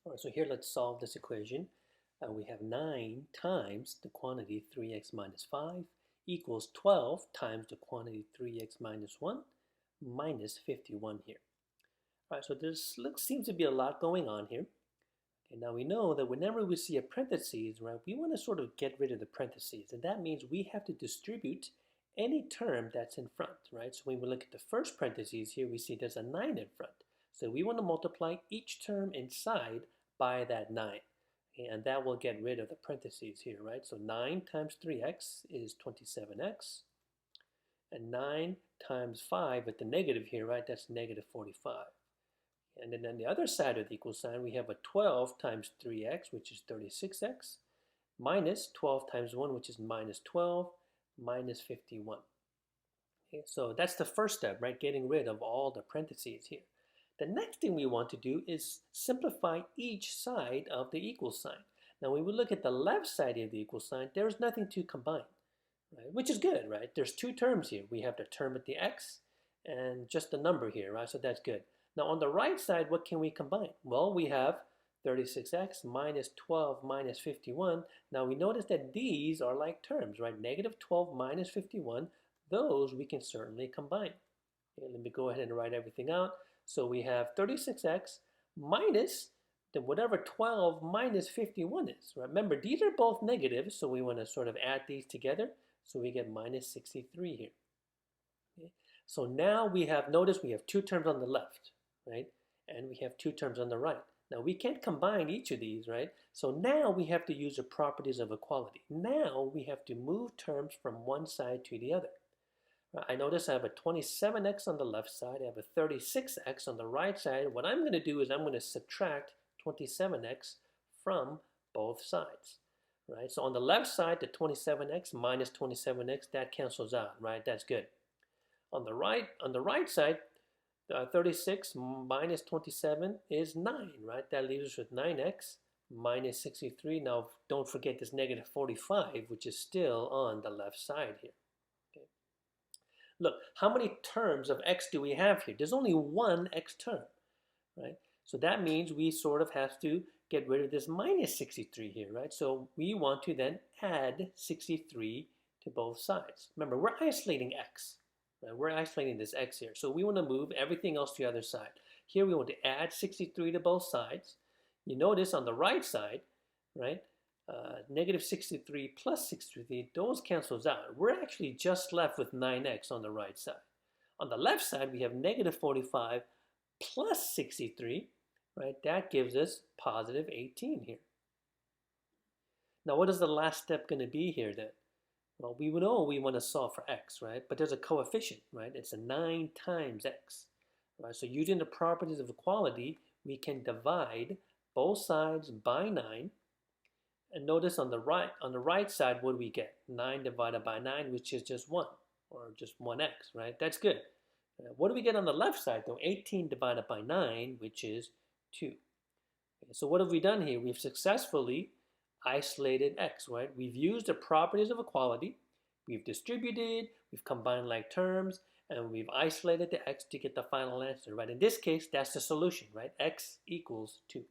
All right, so here let's solve this equation. We have 9 times the quantity 3x minus 5 equals 12 times the quantity 3x minus 1 minus 51 here. All right, so seems to be a lot going on here. Okay, now we know that whenever we see a parentheses, right, we want to sort of get rid of the parentheses, and that means we have to distribute any term that's in front, right? So when we look at the first parentheses here, we see there's a 9 in front. So we want to multiply each term inside by that 9. Okay, and that will get rid of the parentheses here, right? So 9 times 3x is 27x. And 9 times 5 with the negative here, right? That's negative 45. And then on the other side of the equal sign, we have a 12 times 3x, which is 36x, minus 12 times 1, which is minus 12, minus 51. Okay, so that's the first step, right? Getting rid of all the parentheses here. The next thing we want to do is simplify each side of the equal sign. Now, when we look at the left side of the equal sign, there's nothing to combine, right? Which is good, right? There's two terms here. We have the term with the x and just the number here, right? So that's good. Now, on the right side, what can we combine? Well, we have 36x minus 12 minus 51. Now, we notice that these are like terms, right? Negative 12 minus 51, those we can certainly combine. Okay, let me go ahead and write everything out. So we have 36x minus then whatever 12 minus 51 is. Remember, these are both negative, so we want to sort of add these together. So we get minus 63 here. Okay. So now we have, notice we have two terms on the left, right? And we have two terms on the right. Now we can't combine each of these, right? So now we have to use the properties of equality. Now we have to move terms from one side to the other. I notice I have a 27x on the left side, I have a 36x on the right side. What I'm going to do is I'm going to subtract 27x from both sides, right? So on the left side, the 27x minus 27x, that cancels out, right? That's good. On the right side, 36 minus 27 is 9, right? That leaves us with 9x minus 63. Now, don't forget this negative 45, which is still on the left side here. Look, how many terms of x do we have here? There's only one x term, right? So that means we sort of have to get rid of this minus 63 here, right? So we want to then add 63 to both sides. Remember, we're isolating x, right? We're isolating this x here. So we want to move everything else to the other side. Here we want to add 63 to both sides. You notice on the right side, right? Negative 63 plus 63, those cancels out. We're actually just left with 9x on the right side. On the left side, we have negative 45 plus 63, right? That gives us positive 18 here. Now, what is the last step going to be here then? Well, we know we want to solve for x, right? But there's a coefficient, right? It's a 9 times x, right? So using the properties of equality, we can divide both sides by 9. And notice on the right side, what do we get? 9 divided by 9, which is just 1, or just 1x, right? That's good. What do we get on the left side, though? 18 divided by 9, which is 2. Okay, so what have we done here? We've successfully isolated x, right? We've used the properties of equality. We've distributed, we've combined like terms, and we've isolated the x to get the final answer, right? In this case, that's the solution, right? X equals 2.